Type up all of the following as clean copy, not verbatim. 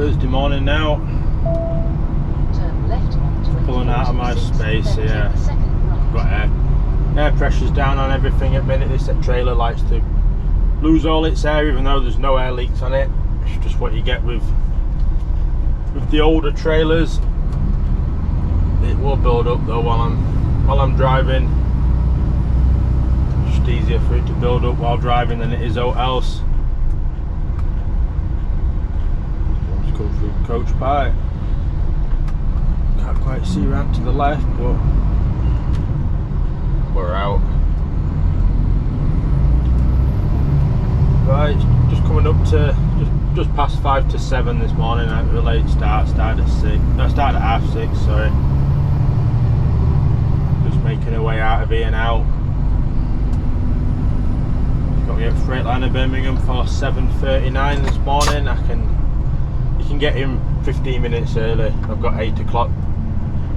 Thursday morning now. Turn left onto Pulling out of my space here. Right. Got air pressure's down on everything at the minute. This trailer likes to lose all its air, even though there's no air leaks on it. It's just what you get with the older trailers. It will build up though while I'm driving. Just easier for it to build up while driving than it is out else. Let's go through Coach Pike. Can't quite see around to the left, but we're out. Right, just coming up to just past 5 to 7 this morning. A late start. Started at 6. No, started at 6:30. Sorry. Just making our way out of here now. Got me at Freightliner Birmingham for 7:39 this morning. You can get in 15 minutes early. I've got 8 o'clock.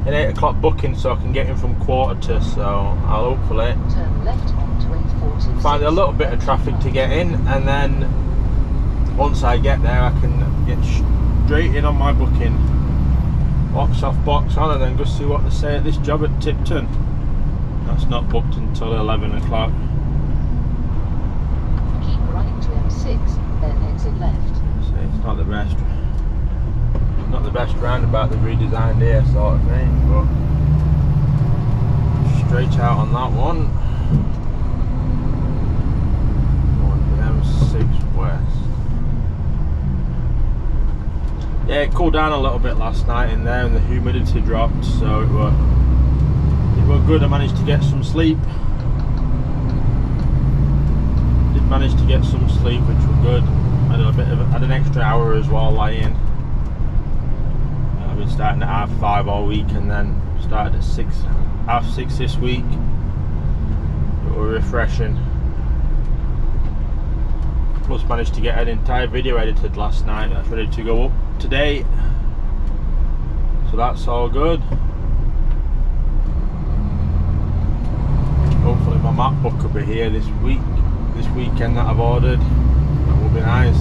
An 8 o'clock booking, so I can get in from 1:45. So I'll hopefully turn left onto 846. Find a little bit of traffic to get in, and then once I get there, I can get straight in on my booking, box off, box on, and then go see what they say at this job at Tipton. That's not booked until 11 o'clock. Keep right to M6, then exit left. So it's not the best roundabout they've redesigned here, sort of thing, but straight out on that one. Going to M6 West. Yeah, it cooled down a little bit last night in there, and the humidity dropped, so it were good. I managed to get some sleep. Did manage to get some sleep, which was good. Had an extra hour as well lying. I've been starting at 5:30 all week, and then started at 6:30 this week. It was refreshing. Plus managed to get an entire video edited last night. That's ready to go up today. So that's all good. Hopefully my MacBook will be here this weekend that I've ordered. That will be nice.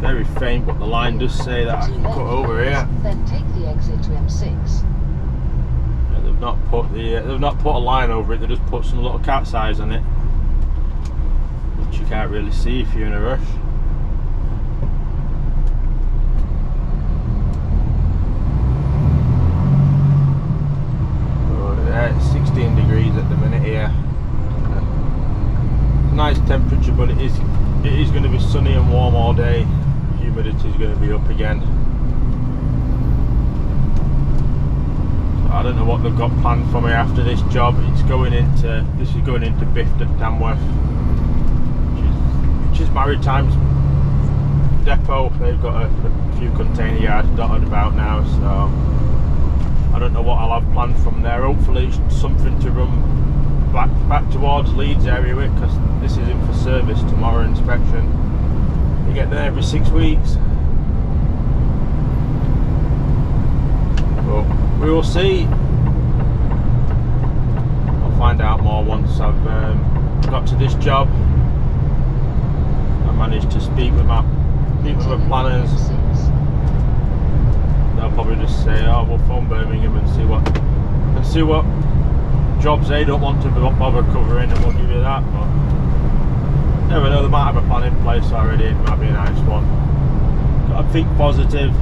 Very faint, but the line does say that I can cut over here. Then take the exit to M6. Yeah, they've not put a line over it. They just put some little cat's eyes on it, which you can't really see if you're in a rush. So, yeah, it's 16 degrees at the minute here. Nice temperature, but it is going to be sunny and warm all day. Humidity is going to be up again. So I don't know what they've got planned for me after this job. This is going into Bift at Tamworth, which is Maritime's depot. They've got a few container yards dotted about now, so I don't know what I'll have planned from there. Hopefully it's something to run back towards Leeds area with, because this is in for service tomorrow inspection. You get there every 6 weeks. But we will see. I'll find out more once I've got to this job. I managed to speak with my planners. They'll probably just say, "Oh, we'll phone Birmingham and see what jobs they don't want to bother covering, and we'll give you that." But never know, they might have a plan in place already. It might be a nice one. Got to think positive.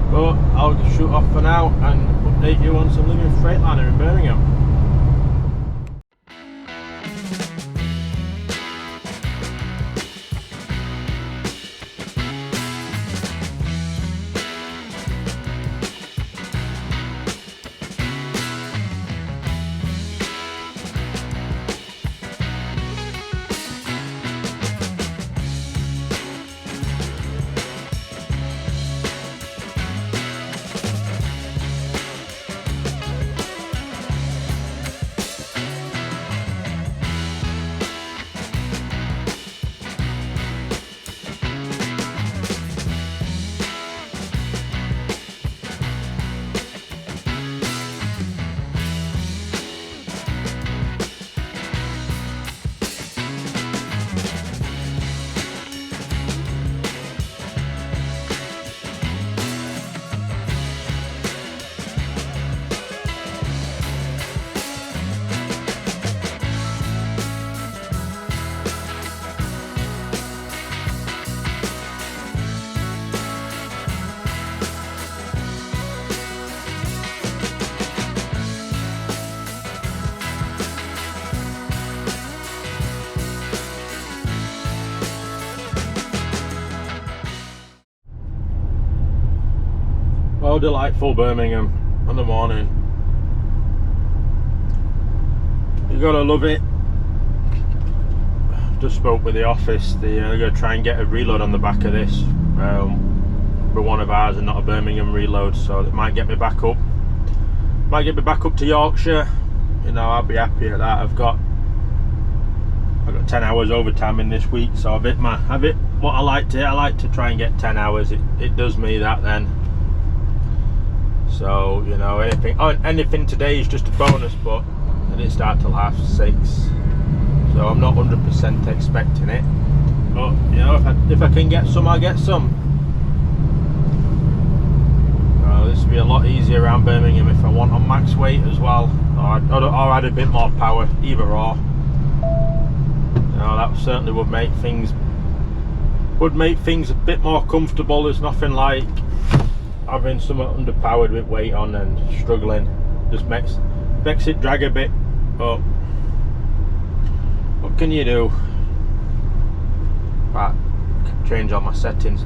But I'll shoot off for now and update you once I'm leaving Freightliner in Birmingham. delightful Birmingham in the morning. You gotta love it. Just spoke with the office. They're gonna try and get a reload on the back of this. But one of ours and not a Birmingham reload, so it might get me back up. Might get me back up to Yorkshire. You know, I'll be happy at that. I've got 10 hours overtime in this week, so I've hit what I like to try and get 10 hours. It does me that then. So, you know, anything today is just a bonus, but I didn't start till 6:30. So I'm not 100% expecting it. But, you know, if I can get some, I'll get some. This would be a lot easier around Birmingham if I want on max weight as well. Or add a bit more power, either or. You know, that certainly would make things a bit more comfortable. There's nothing like having something underpowered with weight on and struggling. Just makes it drag a bit, but what can you do? But change all my settings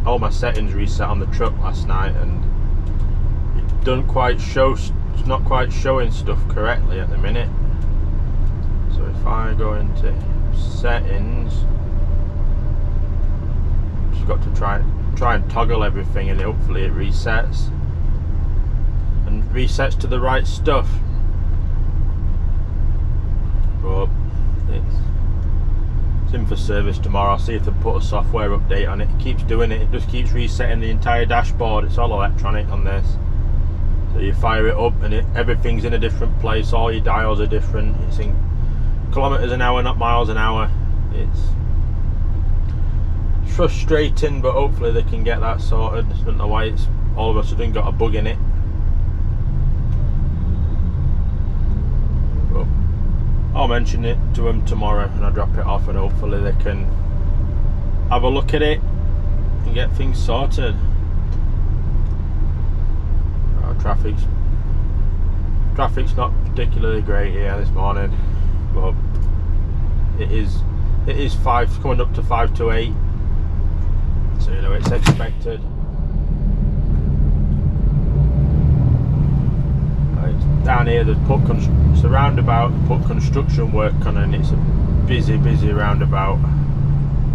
reset on the truck last night, and it's not quite showing stuff correctly at the minute. So if I go into settings, just got to try and toggle everything, and hopefully it resets to the right stuff. But it's in for service tomorrow. I'll see if they put a software update on it. It keeps doing it. It just keeps resetting the entire dashboard. It's all electronic on this. So you fire it up and everything's in a different place. All your dials are different. It's in kilometers an hour, not miles an hour. It's frustrating, but hopefully they can get that sorted. I don't know why it's all of a sudden got a bug in it. But I'll mention it to them tomorrow and I'll drop it off, and hopefully they can have a look at it and get things sorted. Traffic's not particularly great here this morning, but it is 5 coming up to 5 to 8, so you know it's expected. Down here it's a roundabout, put construction work on, and it's a busy roundabout,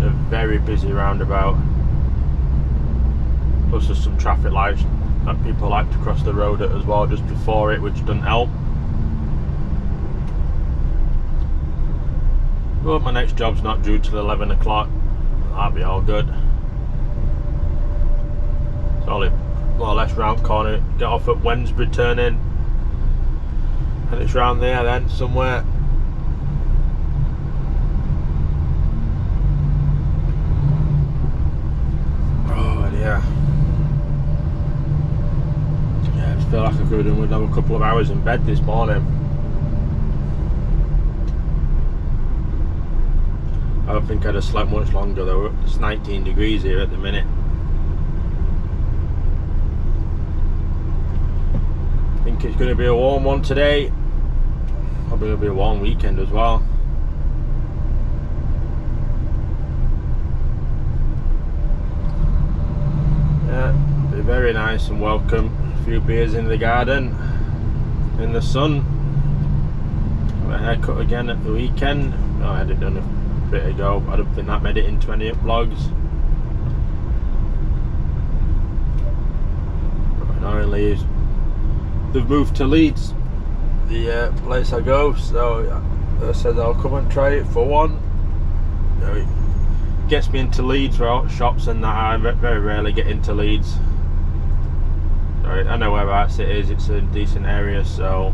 a very busy roundabout. Plus there's some traffic lights that people like to cross the road at as well just before it, which doesn't help. But my next job's not due till 11 o'clock. That'll be all good. It's only more or less round corner. Get off at Wednesbury turning, and it's round there then somewhere. Oh dear. Yeah, I just feel like I could have done a couple of hours in bed this morning. I don't think I'd have slept much longer though. It's 19 degrees here at the minute. I think it's going to be a warm one today. Probably going to be a warm weekend as well. Yeah, be very nice and welcome. A few beers in the garden, in the sun. Got a haircut again at the weekend. Oh, I had it done a bit ago. I don't think that made it into any vlogs. Annoyingly, they've moved to Leeds, the place I go, so I said I'll come and try it for one. You know, it gets me into Leeds without shops and that. I very rarely get into Leeds. I know whereabouts it is. It's a decent area, so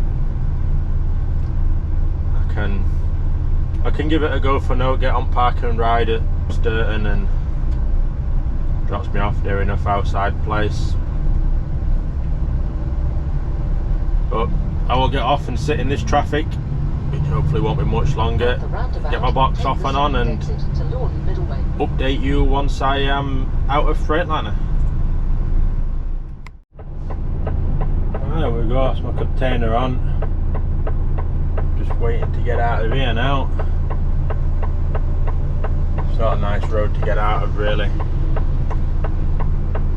I can give it a go for now. Get on park and ride at Sturton, and drops me off near enough outside place. But I will get off and sit in this traffic, which hopefully won't be much longer. Get my box off and on, and update you once I am out of Freightliner. There we go, that's my container on. Just waiting to get out of here now. It's not a nice road to get out of, really.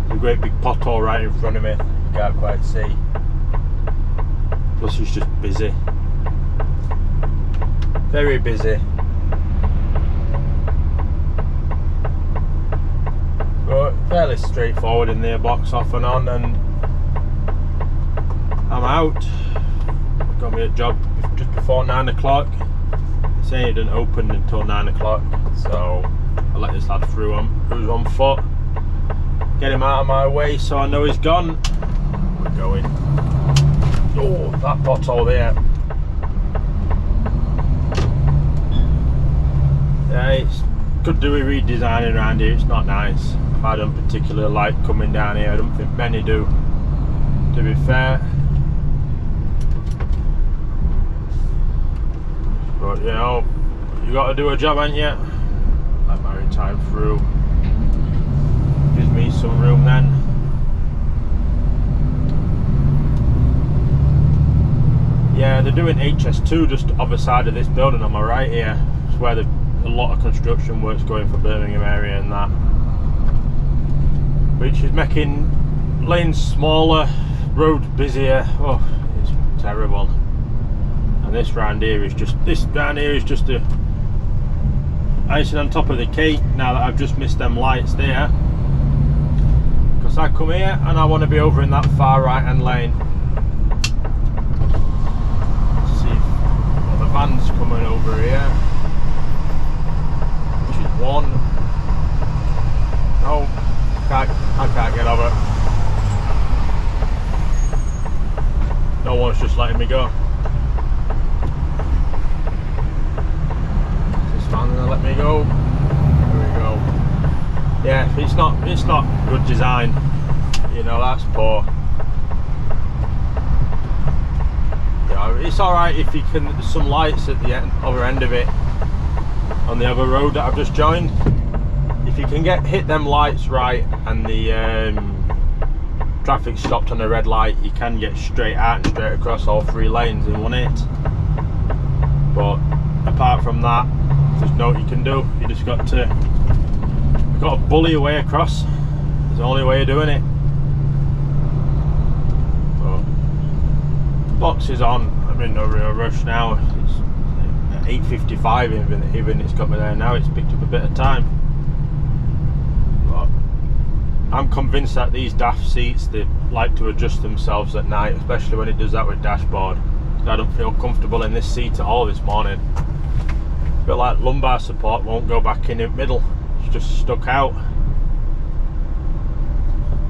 A great big pothole right in front of me. You can't quite see. Plus it's just busy. Very busy. But fairly straightforward in there, box off and on, and I'm out. I've got me a job just before 9 o'clock. Saying it didn't open until 9 o'clock, so I let this lad through who's on foot. Get him out of my way so I know he's gone. We're going. Oh, that pothole there. Yeah, it's could do with redesigning around here. It's not nice. I don't particularly like coming down here. I don't think many do, to be fair. But you know, you got to do a job, ain't you? Let my time through. Gives me some room then. Yeah, they're doing HS2 just other side of this building on my right here. It's where a lot of construction work's going for Birmingham area and that, which is making lanes smaller, roads busier. Oh, it's terrible. And this round here is just the icing on top of the cake. Now that I've just missed them lights there, because I come here and I want to be over in that far right hand lane. Let's see what the van's coming over here, which is one. No, I can't get over. No one's just letting me go. And they'll let me go. There we go. Yeah, it's not good design. You know, that's poor. Yeah, it's alright if you can. There's some lights at the other end of it on the other road that I've just joined. If you can hit them lights right and the traffic stopped on a red light, you can get straight out and straight across all 3 lanes in 1 hit. But apart from that, there's no what you can do. You just got to bully your way across. It's the only way of doing it. But box is on. I'm in no real rush now. It's 8:55 even it's got me there now. It's picked up a bit of time. But I'm convinced that these daft seats, they like to adjust themselves at night, especially when it does that with dashboard. I don't feel comfortable in this seat at all this morning. Feel like lumbar support won't go back in the middle. It's just stuck out.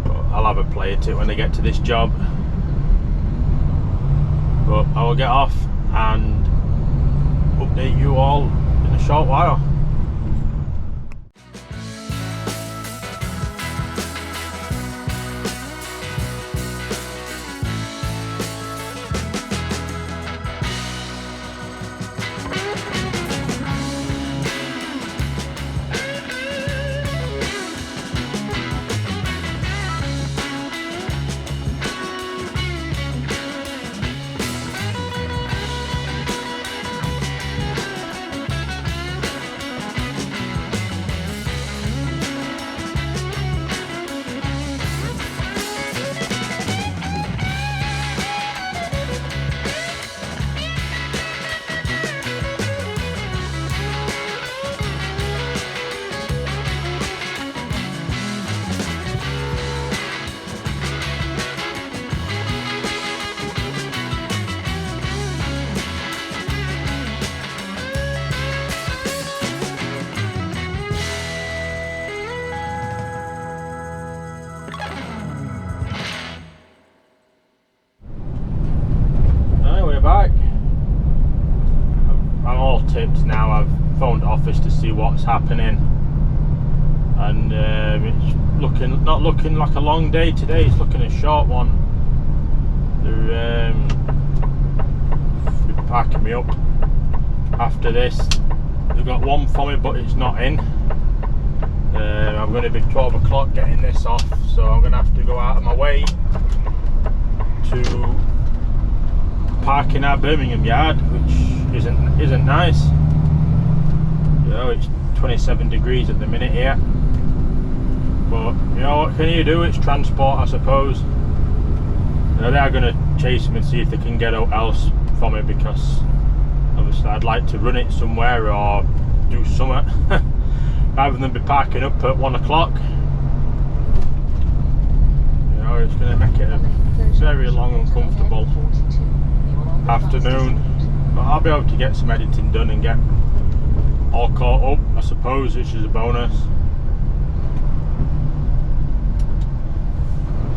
But I'll have a play at it when I get to this job. But I will get off and update you all in a short while. tips now. I've phoned office to see what's happening, and it's not looking like a long day today. It's looking a short one. They're packing me up after this. They've got one for me, but it's not in. I'm going to be 12 o'clock getting this off, so I'm going to have to go out of my way to park in our Birmingham yard, which isn't nice. You know, it's 27 degrees at the minute here, but you know, what can you do? It's transport, I suppose. They are going to chase him and see if they can get out else from it, because obviously I'd like to run it somewhere or do something rather than be parking up at 1 o'clock. You know, it's going to make it a very long and comfortable afternoon, but I'll be able to get some editing done and get all caught up, I suppose, which is a bonus.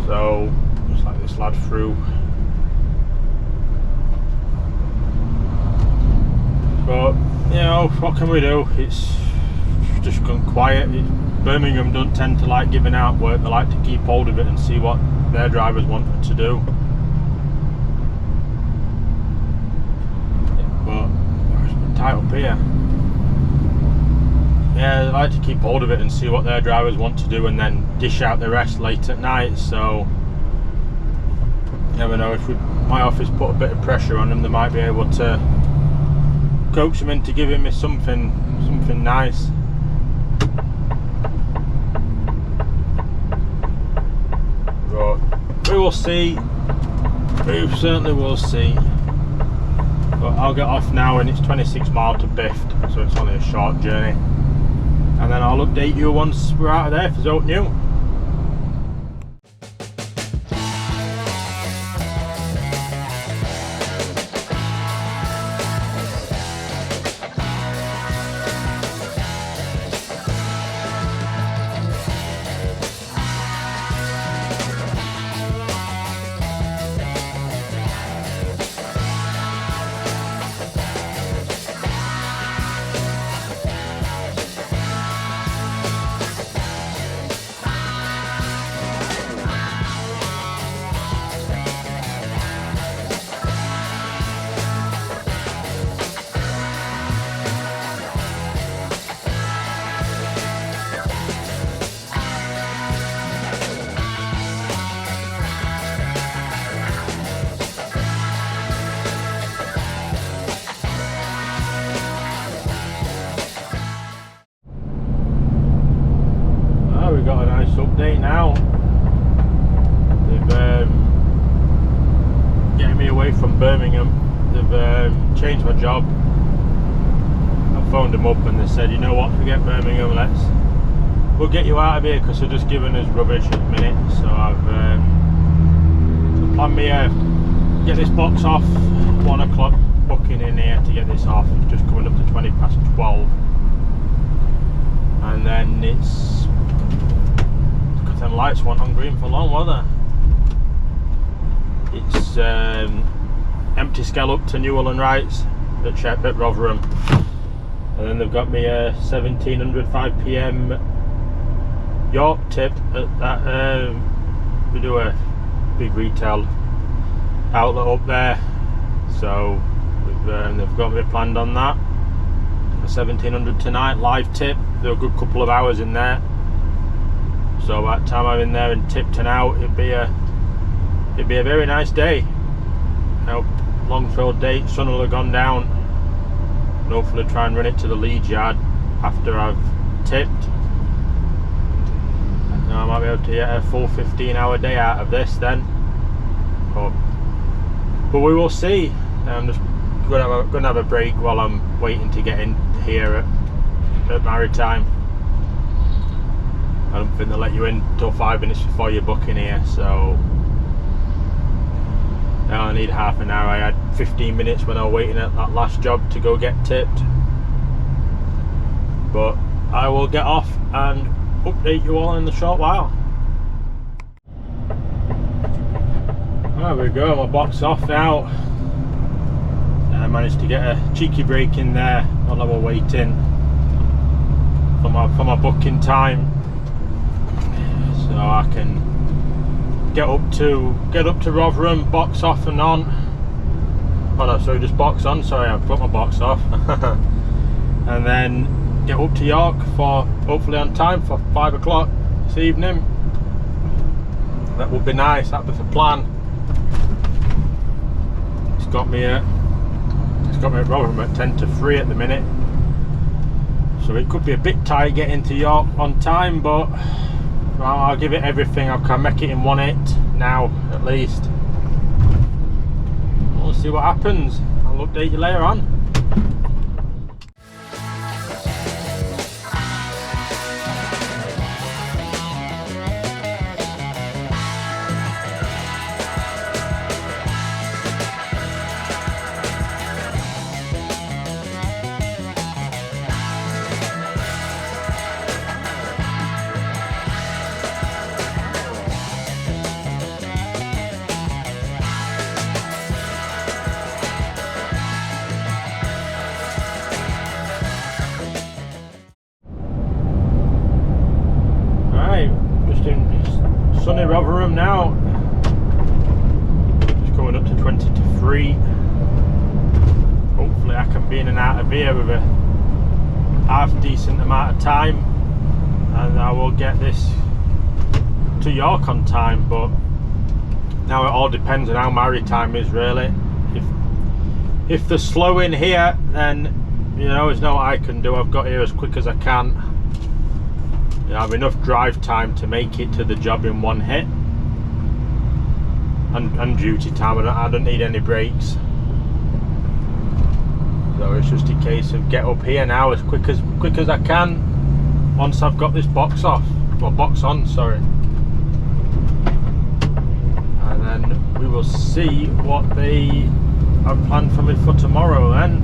So just like this lad through, but you know, what can we do? It's just gone quiet. Birmingham don't tend to like giving out work, they like to keep hold of it and see what their drivers want to do. But it's been tight up here. Yeah, they like to keep hold of it and see what their drivers want to do and then dish out the rest late at night. So you never know, if my office put a bit of pressure on them, they might be able to coax them into giving me something nice. But we will see. We certainly will see. But I'll get off now, and it's 26 miles to Bift, so it's only a short journey. And then I'll update you once we're out of there if there's out new. We've got a nice update now. They've getting me away from Birmingham. They've changed my job. I phoned them up and they said, you know what, forget Birmingham, we'll get you out of here, because they're just giving us rubbish at the minute. So I've planned me get this box off, 1 o'clock booking in here to get this off. It's just coming up to 20 past 12, and then it's them lights weren't on green for long, were they? It's empty scallop to Newell and Wrights at Rotherham, and then they've got me a 1700 5 PM York tip at that. We do a big retail outlet up there, so they've got me planned on that. A 1700 tonight live tip. There are a good couple of hours in there. So by the time I'm in there and tipped and out, it'd be a very nice day. You know, long filled day, sun will have gone down, and hopefully try and run it to the Leeds yard after I've tipped. And I might be able to get a full 15-hour day out of this then. But we will see. I'm just going to have a break while I'm waiting to get in here at Maritime. I don't think they'll let you in till 5 minutes before you book in here, so I only need half an hour. I had 15 minutes when I was waiting at that last job to go get tipped. But I will get off and update you all in a short while. There we go, my box off now. I managed to get a cheeky break in there while I was waiting for my booking time. So I can get up to Rotherham, box off and on. Oh no, sorry, just box on. Sorry, I've got my box off, and then get up to York for hopefully on time for 5 o'clock this evening. That would be nice. That was the plan. It's got me at Rotherham at 10 to 3 at the minute, so it could be a bit tight getting to York on time, but I'll give it everything. I can make it in 1:08 now at least. see what happens. I'll update you later on. Sunny Rotherham now, just coming up to 20 to 3. Hopefully I can be in and out of here with a half decent amount of time, and I will get this to York on time. But now it all depends on how my time is really. If they're slow in here, then you know there's no I can do. I've got here as quick as I can. I have enough drive time to make it to the job in one hit, and duty time. I don't need any breaks, so it's just a case of get up here now as quick as I can once I've got this box off, or box on, sorry, and then we will see what they have planned for me for tomorrow. Then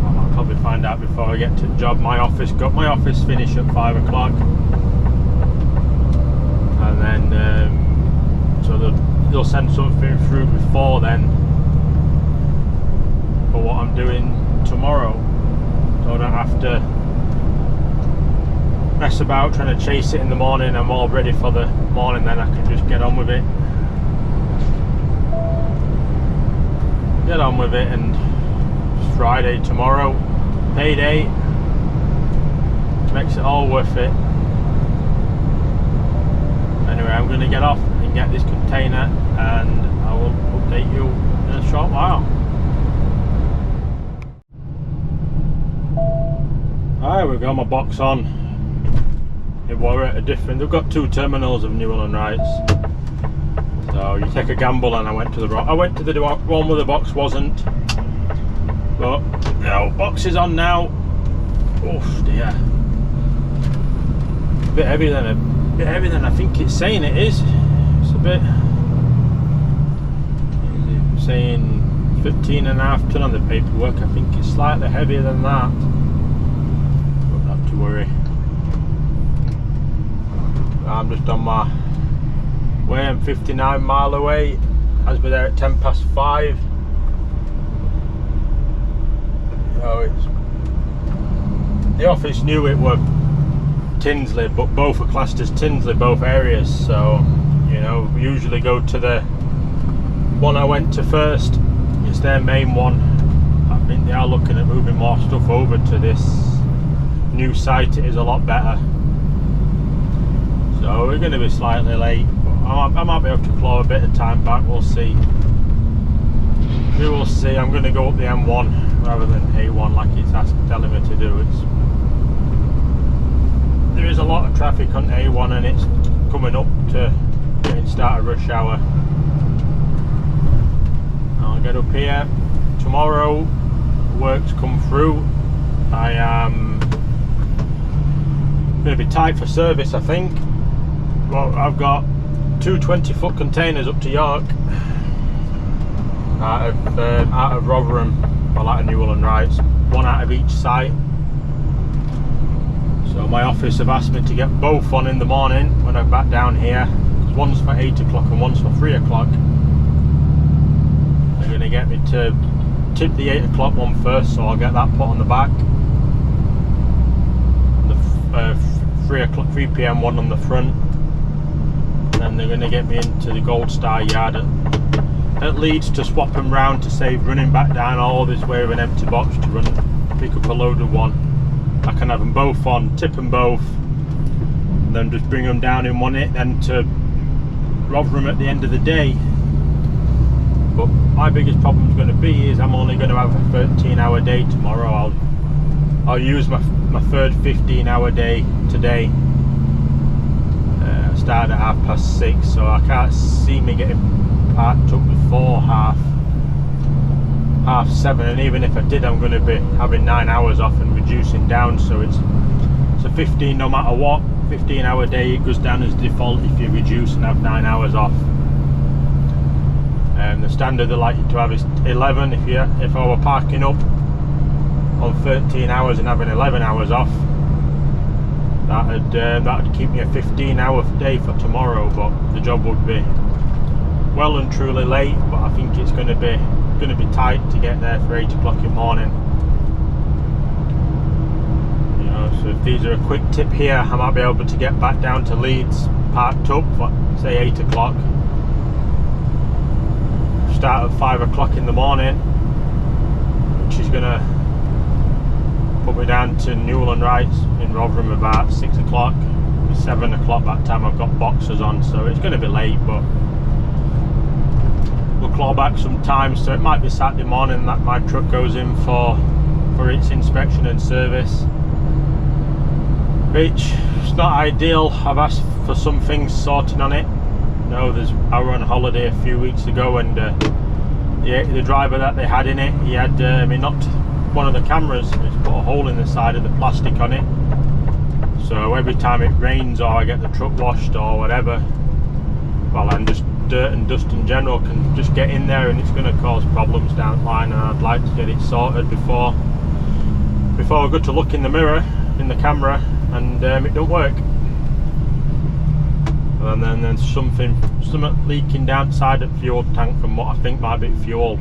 I'll probably find out before I get to the job. My office finish at 5 o'clock, and then so they'll send something through before then for what I'm doing tomorrow, so I don't have to mess about trying to chase it in the morning. I'm all ready for the morning, then I can just get on with it, and Friday tomorrow, payday, makes it all worth it. Anyway, I'm going to get off and get this container, and I will update you in a short while. Alright, we've got my box on. It were at a different, they've got 2 terminals of Newell and Wrights, so you take a gamble, and I went to the one where the box wasn't. But no, box is on now. Oh dear, a bit heavier than I think it's saying it is. It's a bit. It's saying 15.5 ton on the paperwork. I think it's slightly heavier than that. Don't have to worry. I'm just on my way. I'm 59 mile away. As we're there at 5:10. Oh, the office knew it were Tinsley, but both are classed as Tinsley, both areas. So, you know, we usually go to the one I went to first. It's their main one. I think they are looking at moving more stuff over to this new site. It is a lot better. So we're going to be slightly late. I might be able to claw a bit of time back. We'll see. We will see. I'm going to go up the M1 rather than A1 like it's telling me to do. There is a lot of traffic on A1, and it's coming up to getting started rush hour. I'll get up here tomorrow. Work's come through. I am going to be tight for service, I think. Well, I've got 2 20-foot containers up to York out of Rotherham, well, out of Newell and Wrights, one out of each site. So my office have asked me to get both on in the morning when I'm back down here. One's for 8 o'clock and one's for 3 o'clock. They're going to get me to tip the 8 o'clock one first, so I'll get that put on the back. The 3 p.m. one on the front. And then they're going to get me into the Gold Star yard at Leeds to swap them round to save running back down all this way with an empty box to pick up a load of one. I can have them both on, tip them both, and then just bring them down in one hit, then to Rotherham at the end of the day. But my biggest problem is going to be is I'm only going to have a 13-hour day tomorrow. I'll use my third 15-hour day today. I started at 6:30, so I can't see me getting parked up before 7:30, and even if I did, I'm going to be having 9 hours off and reducing down, so it's a 15, no matter what, 15-hour day. It goes down as default if you reduce and have 9 hours off. The standard they like you to have is 11. If I were parking up on 13 hours and having 11 hours off, that'd keep me a 15-hour day for tomorrow, but the job would be well and truly late. But I think it's going to be tight to get there for 8 o'clock in the morning. You know, so if these are a quick tip here, I might be able to get back down to Leeds parked up for say 8 o'clock. Start at 5 o'clock in the morning, which is going to put me down to Newland Rights in Rotherham about 6 o'clock. 7 o'clock that time I've got boxers on, so it's going to be late, but we'll claw back some time. So it might be Saturday morning that my truck goes in for its inspection and service, which is not ideal. I've asked for some things sorting on it. I were on holiday a few weeks ago, and the driver that they had in it, he knocked one of the cameras. He's put a hole in the side of the plastic on it, so every time it rains or I get the truck washed or whatever, well, and just dirt and dust in general can just get in there, and it's going to cause problems down the line, and I'd like to get it sorted before I go to look in the mirror in the camera and it don't work. And then there's something leaking down inside the fuel tank from what I think might be fuel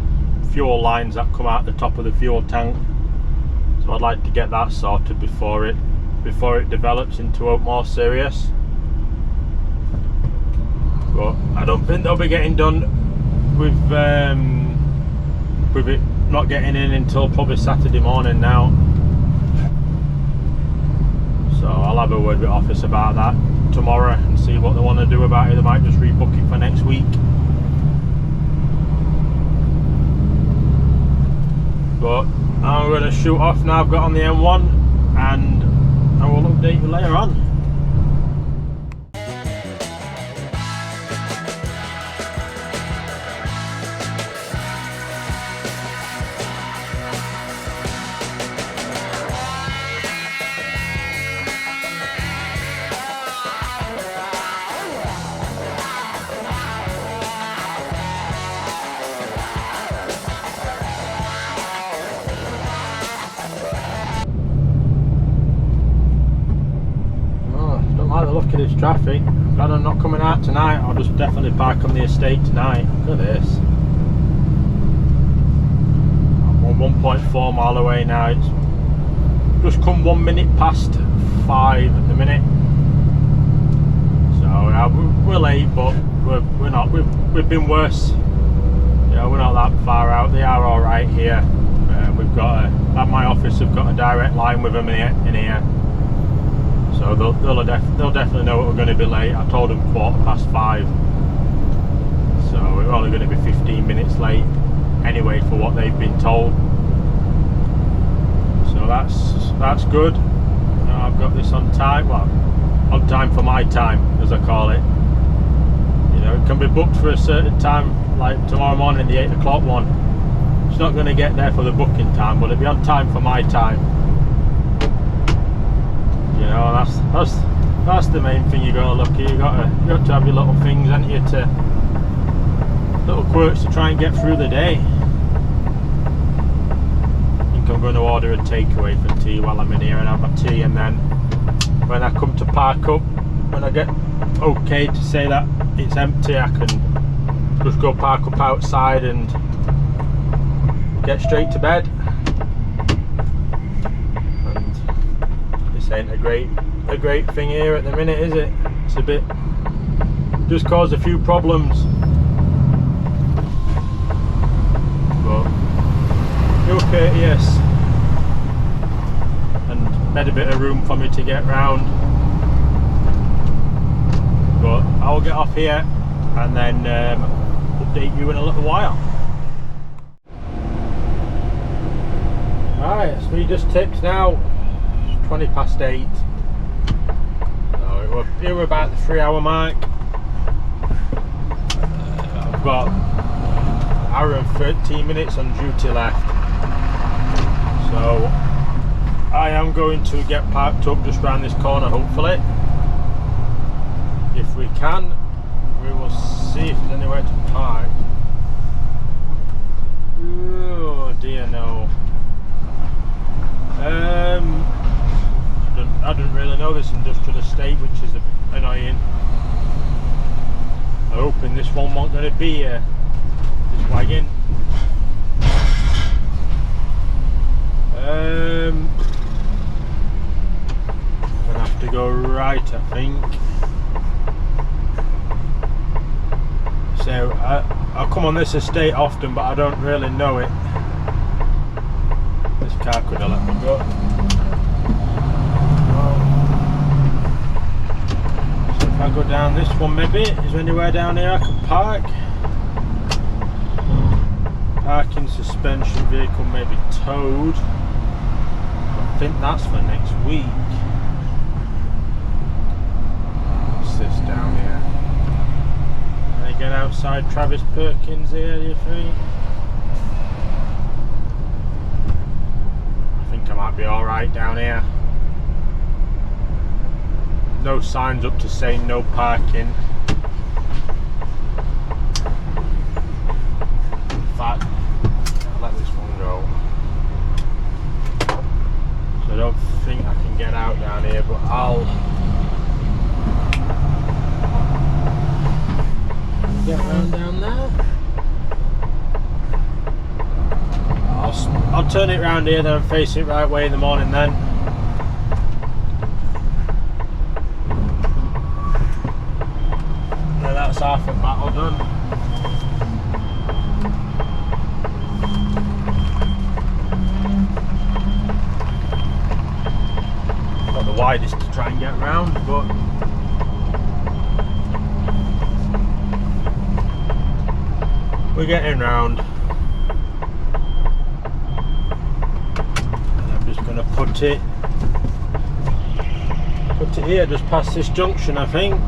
lines that come out the top of the fuel tank. So I'd like to get that sorted before it develops into more serious. But I don't think they'll be getting done with it not getting in until probably Saturday morning now. So I'll have a word with office about that tomorrow and see what they want to do about it. They might just rebook it for next week. But I'm going to shoot off now. I've got on the M1, and I will update you later on. Look at this traffic. Glad I'm not coming out tonight. I'll just definitely park on the estate tonight. Look at this. I'm 1.4 mile away now. It's just come 1 minute past 5 at the minute. So we're late, but we're not. We've been worse. Yeah, we're not that far out. They are all right here. We've got at my office. We've got a direct line with them in here. So they'll definitely know we're going to be late. I told them 5:15, so we're only going to be 15 minutes late anyway for what they've been told. So that's good. I've got this on time. Well, on time for my time, as I call it. You know, it can be booked for a certain time, like tomorrow morning, the 8 o'clock one. It's not going to get there for the booking time, but it'll be on time for my time. You know, that's the main thing you got to look at. You got to have your little things, haven't you, little quirks to try and get through the day. I think I'm going to order a takeaway for tea while I'm in here and have my tea, and then when I come to park up, when I get okay to say that it's empty, I can just go park up outside and get straight to bed. Ain't a great thing here at the minute, is it? It's a bit, just caused a few problems, but you're courteous and made a bit of room for me to get round. But I'll get off here and then update you in a little while. Right, so we just tipped now. 20 past 8. So we're about the 3 hour mark. I've got hour and 13 minutes on duty left. So I am going to get parked up just round this corner, hopefully. If we can, we will see if there's anywhere to park. Oh dear, no. I don't really know this industrial estate, which is a bit annoying. I'm hoping this one won't going to be here. This wagon. Gonna have to go right, I think. So I come on this estate often, but I don't really know it. This car could have let me go. So if I go down this one, maybe is there anywhere down here I can park? Parking suspension vehicle may be towed. I think that's for next week. What's this down here? Can I get outside Travis Perkins here, do you think? I think I might be alright down here. No signs up to say no parking. In fact, I'll let this one go. So I don't think I can get out down here, but I'll get round down there. I'll turn it round here then and face it right way in the morning then. Now that's half of battle done. Not the widest to try and get round, but we're getting round. And I'm just going to put it here, just past this junction, I think.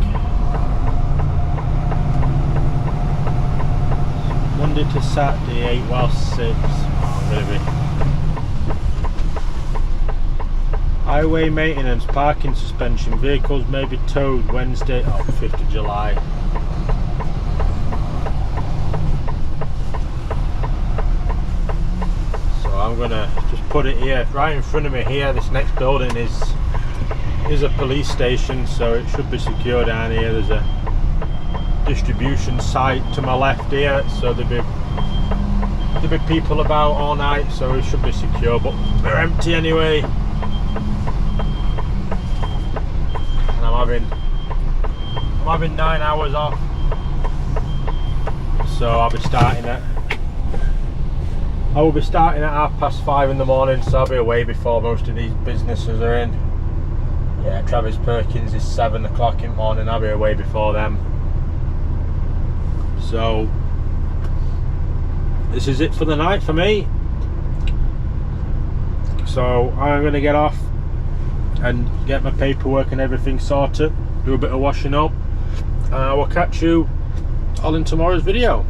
Monday to Saturday, 8 while 6. Oh, really? Highway maintenance, parking suspension, vehicles may be towed Wednesday, 5th of July. I'm gonna just put it here, right in front of me here. This next building is a police station, so it should be secure down here. There's a distribution site to my left here, so there'll be people about all night, so it should be secure, but they're empty anyway. And I'm having 9 hours off, so I will be starting at 5:30 in the morning, so I'll be away before most of these businesses are in. Yeah, Travis Perkins is 7 o'clock in the morning, I'll be away before them. So this is it for the night for me. So I'm going to get off and get my paperwork and everything sorted, do a bit of washing up, and I will catch you all in tomorrow's video.